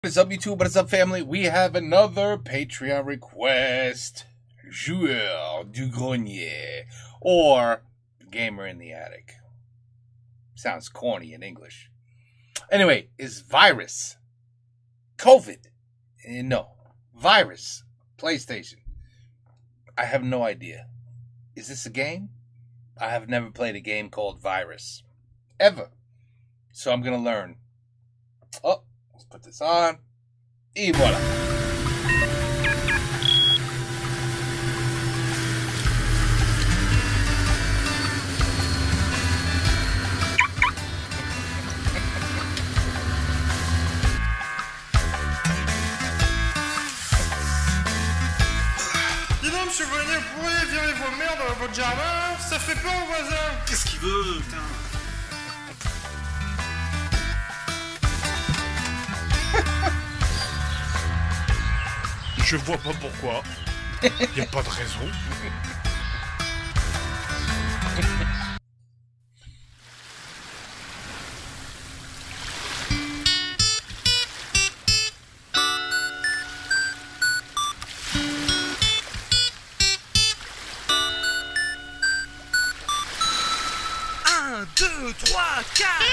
What is up, YouTube? What is up, family? We have another Patreon request. Joueur du Grenier, or Gamer in the Attic. Sounds corny in English. Anyway, is virus. COVID. No. Virus. PlayStation. I have no idea. Is this a game? I have never played a game called Virus. Ever. So I'm going to learn. Oh. Let's put this on. Et voilà. Dis donc, monsieur Grenier, vous pourriez virer vos merdes dans votre jardin? Ça fait peur aux voisins. Qu'est-ce qu'il veut, putain? Je vois pas pourquoi. Y a pas de raison. Un, deux, trois, quatre.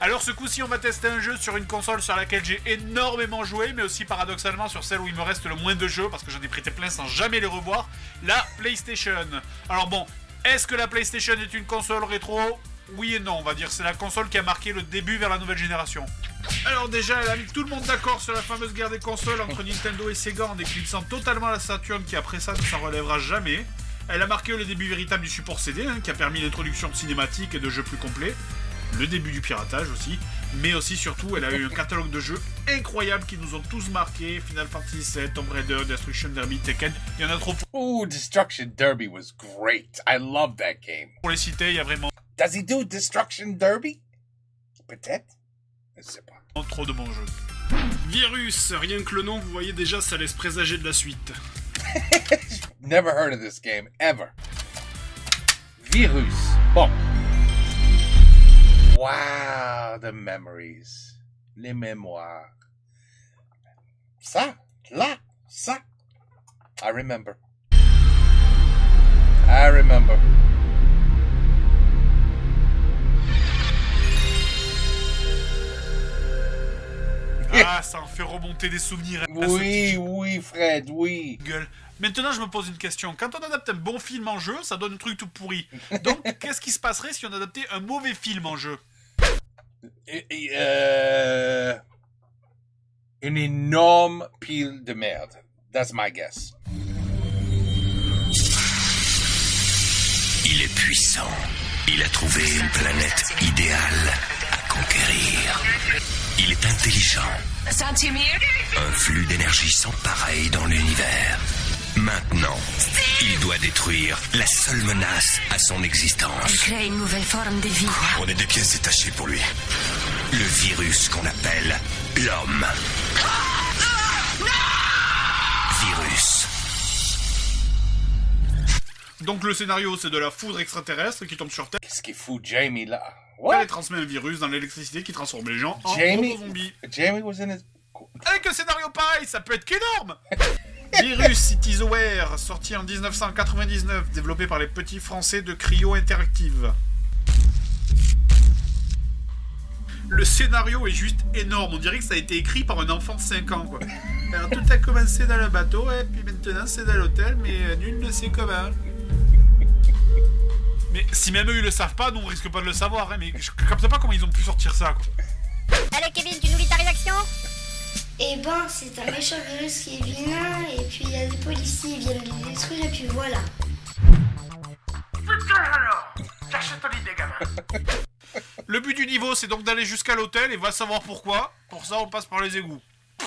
Alors ce coup-ci on va tester un jeu sur une console sur laquelle j'ai énormément joué, mais aussi paradoxalement sur celle où il me reste le moins de jeux, parce que j'en ai prêté plein sans jamais les revoir, la PlayStation. Alors bon, est-ce que la PlayStation est une console rétro? Oui et non, on va dire, c'est la console qui a marqué le début vers la nouvelle génération. Alors déjà, elle a mis tout le monde d'accord sur la fameuse guerre des consoles entre Nintendo et Sega en éclipsant totalement la Saturn qui après ça ne s'en relèvera jamais. Elle a marqué le début véritable du support CD, qui a permis l'introduction de cinématiques et de jeux plus complets. Le début du piratage aussi, mais aussi surtout elle a eu un catalogue de jeux incroyables qui nous ont tous marqués. Final Fantasy VII, Tomb Raider, Destruction Derby, Tekken, il y en a trop Ooh, Destruction Derby was great. I love that game. pour les citer, il y a vraiment Does he do Destruction Derby? Peut-être. Je sais pas. trop de bons jeux. Virus, rien que le nom, vous voyez déjà, ça laisse présager de la suite. Never heard of this game, ever. Virus. Bon. Wow, the memories. Les mémoires. Ça, là, ça. I remember. I remember. Ah, ça en fait remonter des souvenirs. Oui, oui, Fred, oui. Gueule. Maintenant, je me pose une question. Quand on adapte un bon film en jeu, ça donne un truc tout pourri. Donc, qu'est-ce qui se passerait si on adaptait un mauvais film en jeu? Une énorme pile de merde. That's my guess. Il est puissant. Il a trouvé une planète idéale à conquérir. Il est intelligent. Un flux d'énergie sans pareil dans l'univers. Maintenant, il doit détruire la seule menace à son existence. Créer une nouvelle forme de vie. On est des pièces détachées pour lui. Le virus qu'on appelle l'homme. Virus. Donc, le scénario, c'est de la foudre extraterrestre qui tombe sur Terre. Qu'est-ce qu'il fout Jamie là? Elle What? transmet un virus dans l'électricité qui transforme les gens en Jamie? zombies. Jamie was in his... Avec un scénario pareil, ça peut être qu'énorme. Virus It Is Aware, sorti en 1999, développé par les petits français de Cryo Interactive. Le scénario est juste énorme, on dirait que ça a été écrit par un enfant de 5 ans, quoi. Alors tout a commencé dans le bateau, et puis maintenant c'est dans l'hôtel, mais nul ne sait comment. Mais si même eux ils le savent pas, nous on risque pas de le savoir, hein, mais je capte pas comment ils ont pu sortir ça, quoi. Allez Kevin, tu nous lis ta réaction? Eh ben, c'est un méchant virus qui est vilain, et puis il y a des policiers, ils viennent le détruire, et puis voilà. Putain alors, cherche ton idée, gamin. Le but du niveau, c'est donc d'aller jusqu'à l'hôtel, et va savoir pourquoi. Pour ça, on passe par les égouts.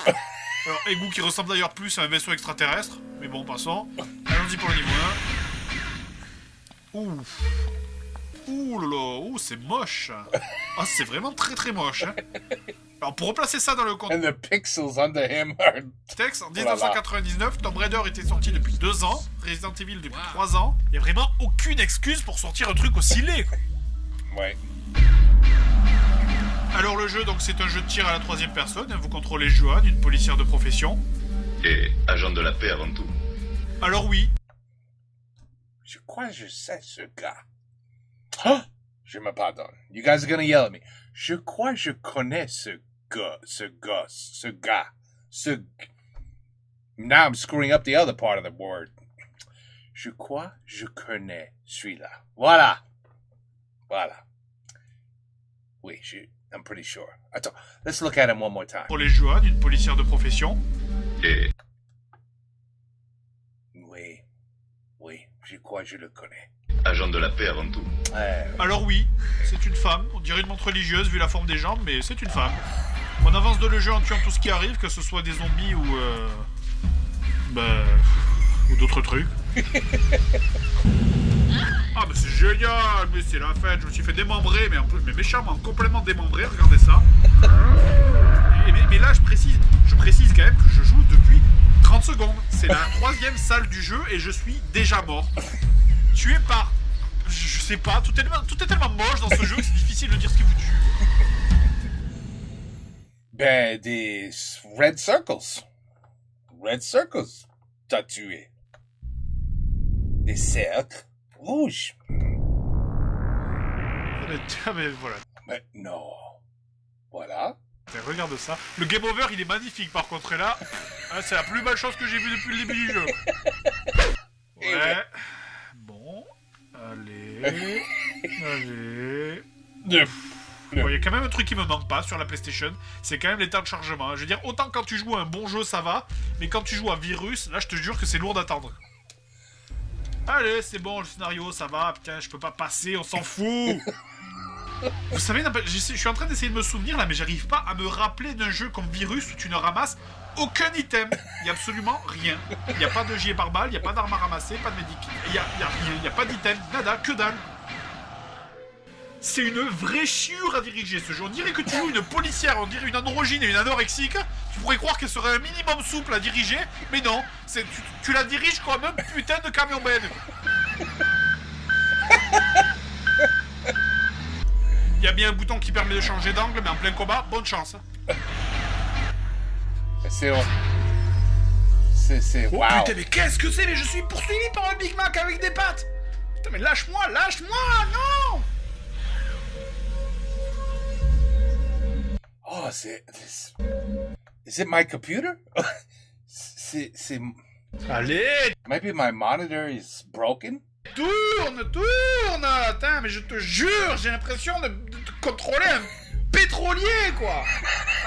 Alors, égout qui ressemble d'ailleurs plus à un vaisseau extraterrestre. Mais bon, passons. Allons-y pour le niveau 1. Ouf. Ouh là là, ouh, c'est moche. Ah, c'est vraiment très très moche. Hein. Alors, pour replacer ça dans le And the pixels under him are... contexte, en 1999, Tomb Raider était sorti depuis 2 ans, Resident Evil depuis 3 ans. Il n'y a vraiment aucune excuse pour sortir un truc aussi laid. Quoi. Ouais. Alors, le jeu, donc, c'est un jeu de tir à la 3e personne. Vous contrôlez Joanne, une policière de profession. Et agent de la paix avant tout. Alors, oui. Je crois que je sais ce gars. Oh, je me pardonne. You guys are gonna yell at me. Je crois que je connais ce gars. Now I'm screwing up the other part of the word. Je crois que je connais celui-là. Voilà. Oui, I'm pretty sure. Attends, let's look at him one more time. Pour les Joanne, une policière de profession. Et Oui, je crois que je le connais. agent de la paix avant tout. Alors oui, c'est une femme. On dirait une montre religieuse vu la forme des jambes, mais c'est une femme. On avance dans le jeu en tuant tout ce qui arrive, que ce soit des zombies ou d'autres trucs. Ah mais c'est génial, mais c'est la fête. Je me suis fait démembrer, mais méchamment, complètement démembré. Regardez ça. Mais là, je précise quand même que je joue depuis 30 secondes. C'est la 3e salle du jeu et je suis déjà mort. Tué par... Je sais pas, tout est tellement moche dans ce jeu que c'est difficile de dire ce qui vous tue. Ben, des red circles. Red circles t'as tué. Des cercles rouges. Ah mais voilà. Mais non. Voilà. Regarde ça. Le game over, il est magnifique par contre. Et là, c'est la plus belle chose que j'ai vue depuis le début du jeu. Ouais. Bon. Allez. Bon, il y a quand même un truc qui me manque pas sur la PlayStation, c'est quand même les temps de chargement. Je veux dire, autant quand tu joues à un bon jeu, ça va, mais quand tu joues à Virus, là, je te jure que c'est lourd d'attendre. Allez, c'est bon, le scénario, ça va, putain, je peux pas passer, on s'en fout. Vous savez, je suis en train d'essayer de me souvenir, là, mais j'arrive pas à me rappeler d'un jeu comme Virus où tu ne ramasses aucun item. Il n'y a absolument rien. Il n'y a pas de gilet pare-balles, il n'y a pas d'armes à ramasser, pas de médic. Il n'y a pas d'item, nada, que dalle. C'est une vraie chiure à diriger ce jeu. On dirait que tu joues une policière, on dirait une androgyne et une anorexique. Tu pourrais croire qu'elle serait un minimum souple à diriger, mais non, tu la diriges comme un putain de camion benne. Il y a bien un bouton qui permet de changer d'angle, mais en plein combat, bonne chance. C'est oh wow. Putain, mais qu'est-ce que c'est? Mais je suis poursuivi par un Big Mac avec des pâtes. Putain, mais lâche-moi, non. Oh, is it my computer? c'est... Allez! Maybe my monitor is broken? Tourne! Attends, mais je te jure, j'ai l'impression de contrôler un pétrolier, quoi!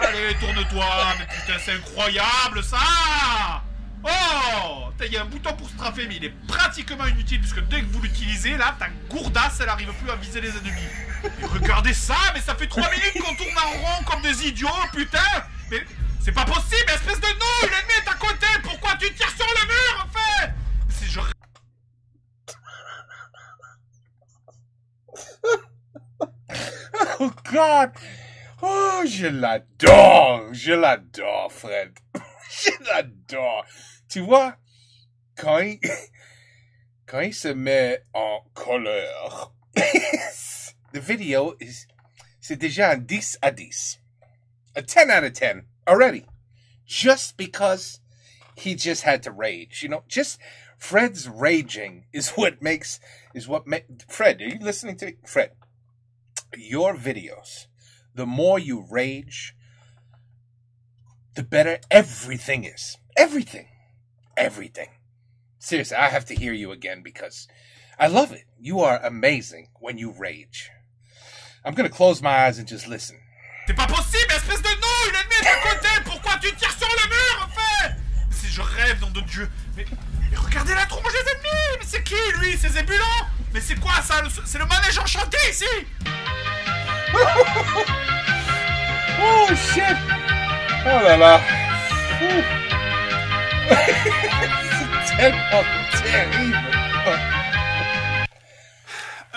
Allez, tourne-toi! Mais putain, c'est incroyable, ça! Oh! Il y a un bouton pour strafer, mais il est pratiquement inutile, puisque dès que vous l'utilisez, là, ta gourdasse, elle arrive plus à viser les ennemis. Et regardez ça, mais ça fait 3 minutes qu'on tourne en rond comme des idiots, putain! Mais c'est pas possible, espèce de nouille! L'ennemi est à côté! Pourquoi tu tires sur le mur, en fait? Oh God! Oh, je l'adore, Fred. Je l'adore. Tu vois, quand il se met en couleur, the video c'est déjà un 10 à 10. A 10 out of 10 already. Just because he just had to rage, you know? Just Fred's raging is what Fred, are you listening to me? Fred, your videos, the more you rage, the better everything is. Everything. Seriously, I have to hear you again because I love it. You are amazing when you rage. I'm gonna close my eyes and just listen. C'est pas possible, espèce de nouille! L'ennemi est à côté! Pourquoi tu tires sur le mur, en fait? Si je rêve, nom de Dieu! Mais regardez la tronche des ennemis! Mais c'est qui, lui? C'est Zébulon? Mais c'est quoi, ça? C'est le manège enchanté, ici! Oh, shit! Oh là là! C'est tellement terrible!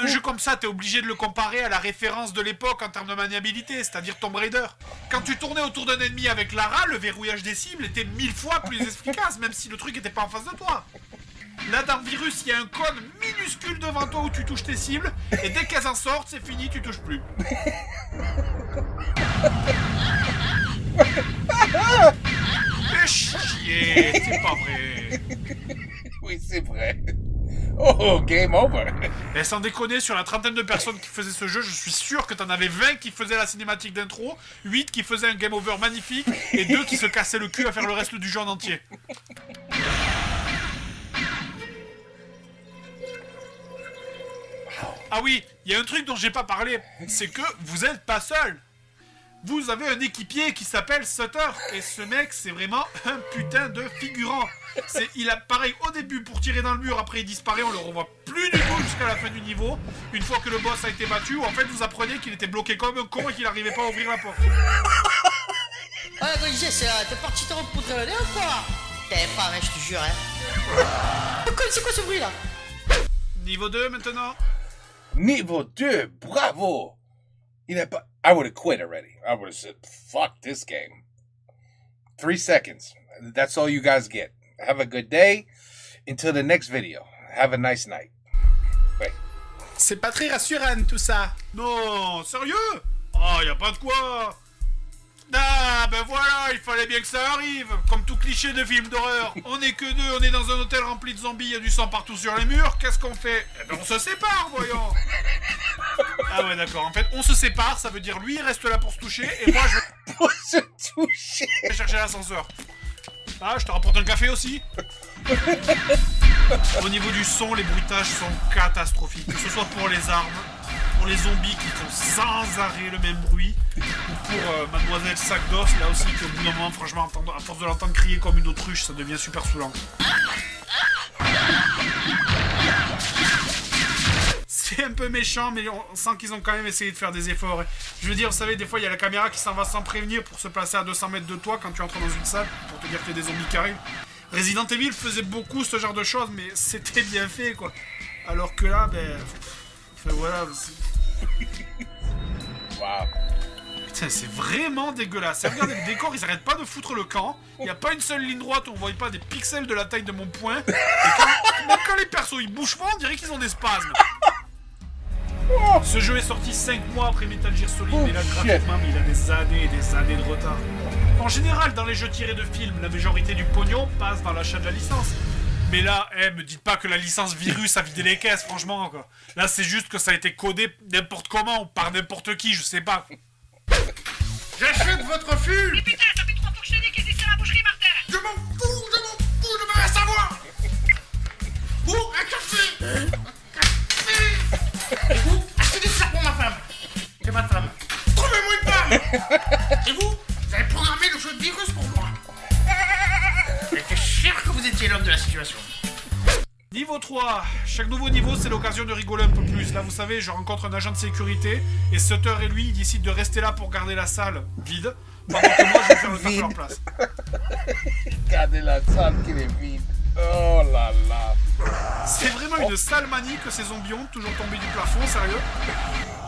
Un jeu comme ça, t'es obligé de le comparer à la référence de l'époque en termes de maniabilité, c'est-à-dire Tomb Raider. Quand tu tournais autour d'un ennemi avec Lara, le verrouillage des cibles était 1000 fois plus efficace, même si le truc était pas en face de toi. Là, dans Virus, il y a un code minuscule devant toi où tu touches tes cibles, et dès qu'elles en sortent, c'est fini, tu touches plus. Fais chier, c'est pas vrai. Oui, c'est vrai. Oh, game over. Et sans déconner, sur la trentaine de personnes qui faisaient ce jeu, je suis sûr que t'en avais 20 qui faisaient la cinématique d'intro, 8 qui faisaient un game over magnifique, et 2 qui se cassaient le cul à faire le reste du jeu en entier. Ah oui, il y a un truc dont j'ai pas parlé, c'est que vous êtes pas seul. Vous avez un équipier qui s'appelle Sutter, et ce mec, c'est vraiment un putain de figurant. Il apparaît au début pour tirer dans le mur, après il disparaît, on le revoit plus du tout jusqu'à la fin du niveau, une fois que le boss a été battu, où en fait vous apprenez qu'il était bloqué comme un con et qu'il n'arrivait pas à ouvrir la porte. Ah, Goliath, t'es parti te repoudrer le nez ou quoi? T'es pas, mais je te jure, hein. C'est quoi ce bruit là? Niveau 2 maintenant. Niveau 2, bravo. Il n'a pas... I would have quit already. I would have said, fuck this game. 3 seconds. That's all you guys get. Have a good day. Until the next video. Have a nice night. Bye. C'est pas très rassurant tout ça. Non, sérieux? Oh, y a pas de quoi. Ah, ben voilà, il fallait bien que ça arrive. Comme tout cliché de film d'horreur. On est que deux, on est dans un hôtel rempli de zombies, y a du sang partout sur les murs. Qu'est-ce qu'on fait? Eh ben on se sépare, voyons. Ah ouais, d'accord. En fait, on se sépare, ça veut dire lui il reste là pour se toucher, et moi je vais... Pour se toucher. chercher l'ascenseur. Ah, je te rapporte un café aussi. Au niveau du son, les bruitages sont catastrophiques. Que ce soit pour les armes, pour les zombies qui font sans arrêt le même bruit, ou pour Mademoiselle Sac d'os, là aussi, qui au bout d'un moment, franchement, à force de l'entendre crier comme une autruche, ça devient super saoulant. C'est un peu méchant, mais on sent qu'ils ont quand même essayé de faire des efforts. Je veux dire, vous savez, des fois, il y a la caméra qui s'en va sans prévenir pour se placer à 200 mètres de toi quand tu entres dans une salle, pour te dire qu'il y a des zombies qui arrivent. Resident Evil faisait beaucoup ce genre de choses, mais c'était bien fait, quoi. Alors que là, ben... Enfin, voilà... Wow. Putain, c'est vraiment dégueulasse. Regardez le décor, ils arrêtent pas de foutre le camp. Il n'y a pas une seule ligne droite où on voit pas des pixels de la taille de mon poing. Et même quand les persos ils bougent pas, on dirait qu'ils ont des spasmes. Ce jeu est sorti 5 mois après Metal Gear Solid, mais là graphiquement, il a des années et des années de retard. En général, dans les jeux tirés de films, la majorité du pognon passe dans l'achat de la licence. Mais là, me dites pas que la licence Virus a vidé les caisses, franchement, quoi. Là, c'est juste que ça a été codé n'importe comment, ou par n'importe qui, je sais pas. J'achète votre fût. Mais putain, ça fait 3 fois que je te dis qu'ils étaient à la boucherie, Martin. Je m'en fous, je veux rien savoir. Où un café? Et vous, achetez des fleurs pour ma femme. J'ai pas de femme. Trouvez-moi une femme. Et vous avez programmé le jeu de Virus pour moi. J'étais sûr que vous étiez l'homme de la situation. Niveau 3. Chaque nouveau niveau, c'est l'occasion de rigoler un peu plus. Là, vous savez, je rencontre un agent de sécurité, et Sutter et lui, ils décident de rester là pour garder la salle vide, pendant que moi, je vais faire le taf à leur place. Garder la salle qui est vide. Oh là là. C'est vraiment une sale manie que ces zombies ont, toujours tombés du plafond, sérieux.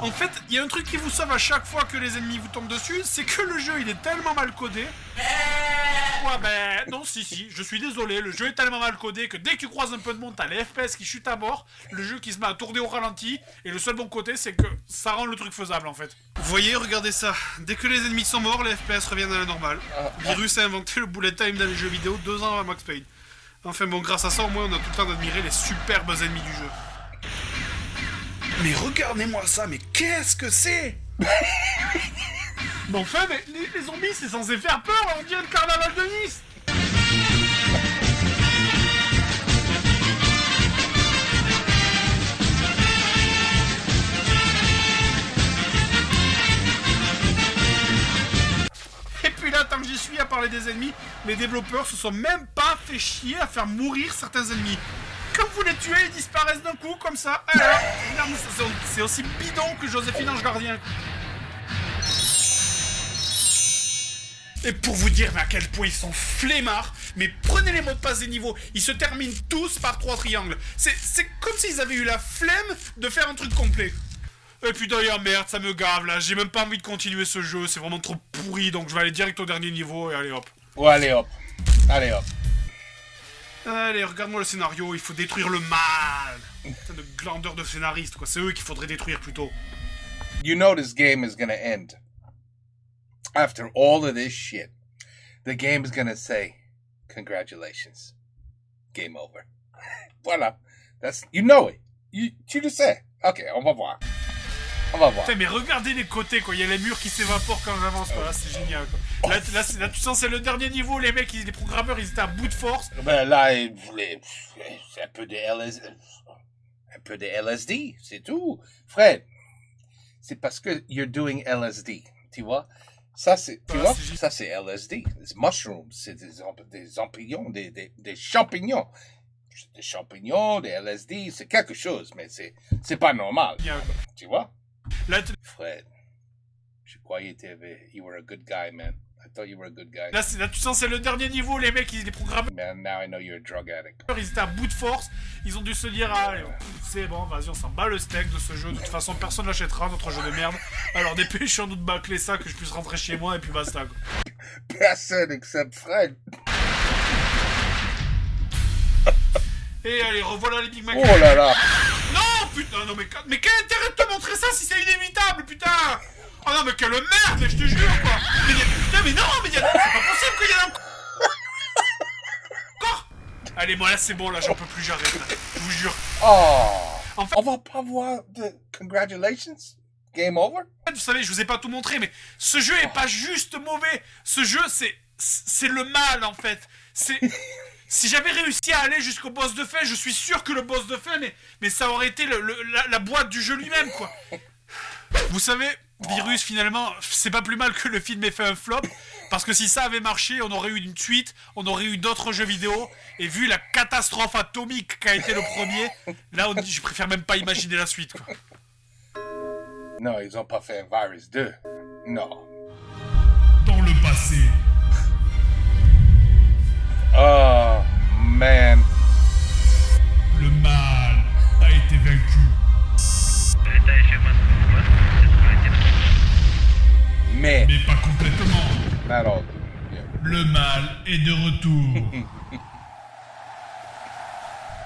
En fait, il y a un truc qui vous sauve à chaque fois que les ennemis vous tombent dessus, c'est que le jeu, il est tellement mal codé. Ouais, ben, non, si, je suis désolé, le jeu est tellement mal codé que dès que tu croises un peu de monde, t'as les FPS qui chutent à bord, le jeu qui se met à tourner au ralenti, et le seul bon côté, c'est que ça rend le truc faisable, en fait. Vous voyez, regardez ça. Dès que les ennemis sont morts, les FPS reviennent à la normale. Virus a inventé le bullet time dans les jeux vidéo 2 ans avant Max Payne. Enfin bon, grâce à ça, au moins, on a tout le temps d'admirer les superbes ennemis du jeu. Mais regardez-moi ça, mais qu'est-ce que c'est? Mais enfin, mais les zombies, c'est censé faire peur, on dirait le carnaval de Nice. Et puis là, tant que j'y suis à parler des ennemis, les développeurs se sont même pas fait chier à faire mourir certains ennemis. Comme vous les tuez, ils disparaissent d'un coup, comme ça. Alors, c'est aussi bidon que Joséphine Ange Gardien. Et pour vous dire mais à quel point ils sont flemmards, mais prenez les mots de passe des niveaux, ils se terminent tous par 3 triangles. C'est comme s'ils avaient eu la flemme de faire un truc complet. Et puis d'ailleurs, merde, ça me gave là, j'ai même pas envie de continuer ce jeu, c'est vraiment trop pourri, donc je vais aller direct au dernier niveau et allez hop. Ouais, allez hop. Allez hop. Allez, regarde-moi le scénario, il faut détruire le mal. Putain de glandeurs de scénaristes, quoi, c'est eux qu'il faudrait détruire plutôt. You know this game is gonna end. After all of this shit, the game is gonna say, congratulations. Game over. Voilà. That's, you know it. Tu le sais. Ok, on va voir. On va voir. Putain, mais regardez les côtés, quoi. Il y a les murs qui s'évaporent quand j'avance, quoi. Là, c'est génial, quoi. Là, tu sens, c'est le dernier niveau. Les mecs, les programmeurs, ils étaient à bout de force. Ben là, c'est un peu de LSD. Un peu de LSD, c'est tout. Fred, c'est parce que you're doing LSD, tu vois? Ça, c'est, tu vois? Ça, c'est LSD. Des mushrooms, c'est des champignons, des champignons. Des champignons, des LSD, c'est quelque chose, mais c'est pas normal. Tu vois? Là, Fred, je croyais que you were a good guy, man. I thought you were a good guy. Là, tu sens, c'est le dernier niveau. Les mecs, les programmeurs. Man, now I know you're a drug addict. Ils étaient à bout de force. Ils ont dû se dire, ah, allez, c'est bon, vas-y, on s'en bat le steak de ce jeu. De toute façon, personne l'achètera, notre jeu de merde. Alors, dépêchons-nous de bâcler ça, que je puisse rentrer chez moi et puis basta, quoi. Personne except Fred. Et allez, revoilà les Big Mac. Oh là là. Non, putain, non, mais quel intérêt de te montrer ça si c'est inévitable, putain. Oh non, mais quelle merde, mais je te jure, quoi. Putain, mais non, mais c'est pas possible qu'il y ait encore. Allez, moi là, c'est bon, là, j'en peux plus, j'arrête, là. Je vous jure. Oh. En fait, on va pas voir de congratulations. Game over. Vous savez, je vous ai pas tout montré, mais ce jeu est pas juste mauvais. Ce jeu, c'est le mal, en fait. Si j'avais réussi à aller jusqu'au boss de fin, je suis sûr que le boss de fin, mais ça aurait été la boîte du jeu lui-même, quoi. Vous savez, Virus, finalement, c'est pas plus mal que le film ait fait un flop, parce que si ça avait marché, on aurait eu une suite, on aurait eu d'autres jeux vidéo, et vu la catastrophe atomique qu'a été le premier, là, je préfère même pas imaginer la suite, quoi. Non, ils ont pas fait un Virus 2. Non. Dans le passé. Oh, man. Le mal a été vaincu. Mais pas complètement. Not all. Yeah. Le mal est de retour.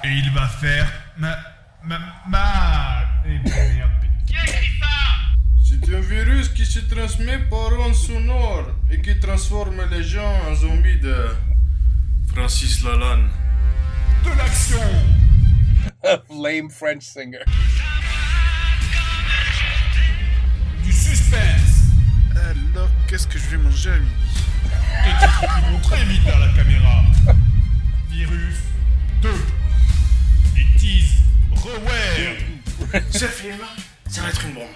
Et il va faire mal. Et merde. Qui a écrit ça? C'est un virus qui se transmet par ondes sonores et qui transforme les gens en zombies de Francis Lalanne. De l'action. Lame French singer. Du suspense. Alors, qu'est-ce que je vais manger à midi? Des titres qui vont très vite vers la caméra. Virus 2. Et tease Reware. Ce film, ça va être une bombe.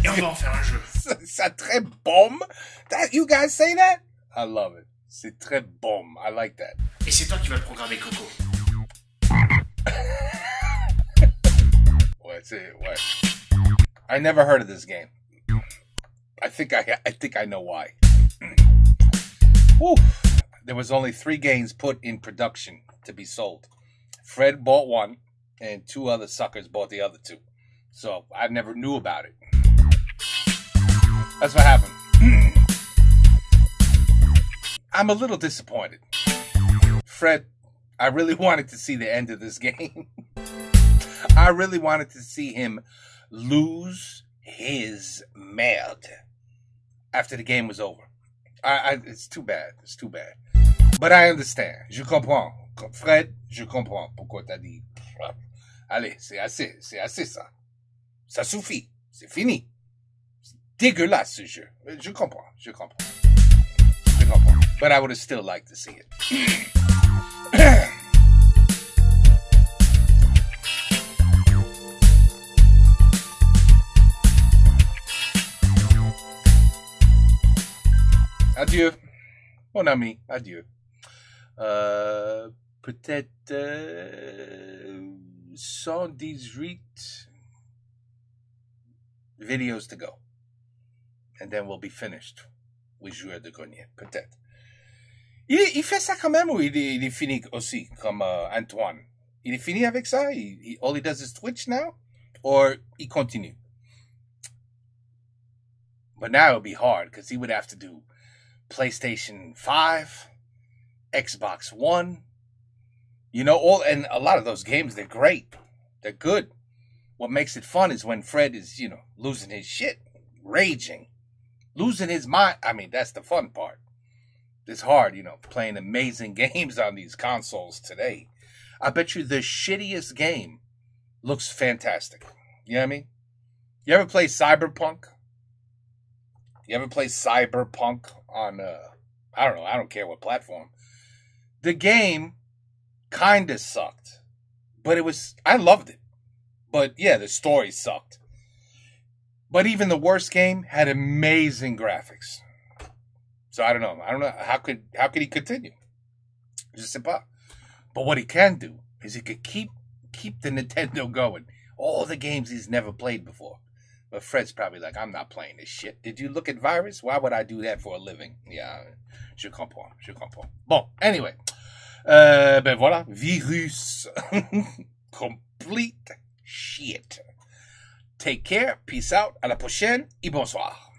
Et on va en faire un jeu. C'est très bombe. You guys say that? I love it. C'est très bombe. I like that. Et c'est toi qui vas le programmer, Coco. Ouais. I never heard of this game. I think I know why. Whew. There was only 3 games put in production to be sold. Fred bought one, and 2 other suckers bought the other 2. So I never knew about it. That's what happened. I'm a little disappointed. Fred, I really wanted to see the end of this game. I really wanted to see him lose his merde after the game was over. It's too bad. It's too bad. But I understand. Je comprends. Fred, je comprends pourquoi t'as dit. Allez, c'est assez ça. Ça suffit. C'est fini. C'est dégueulasse ce jeu. Je comprends. But I would have still liked to see it. Adieu, mon ami, adieu. Peut-être 118 videos to go. And then we'll be finished Oui, joueur de grenier, peut-être. Il fait ça quand même ou il est fini aussi, comme Antoine? Il est fini avec ça? All he does is Twitch now? Or il continue? But now it would be hard, because he would have to do PlayStation 5, Xbox One, you know, and a lot of those games, they're great. They're good. What makes it fun is when Fred is, you know, losing his shit, raging, losing his mind. I mean, that's the fun part. It's hard, you know, playing amazing games on these consoles today. I bet you the shittiest game looks fantastic. You know what I mean? You ever play Cyberpunk? You ever play Cyberpunk on, I don't know, I don't care what platform. The game kind of sucked. But I loved it. But yeah, the story sucked. But even the worst game had amazing graphics. So I don't know. How could he continue? Je sais pas. But what he can do is he could keep the Nintendo going. All the games he's never played before. But Fred's probably like, I'm not playing this shit. Did you look at Virus? Why would I do that for a living? Yeah, je comprends. Bon, anyway. Ben voilà, Virus. Complete shit. Take care, peace out, à la prochaine et bonsoir.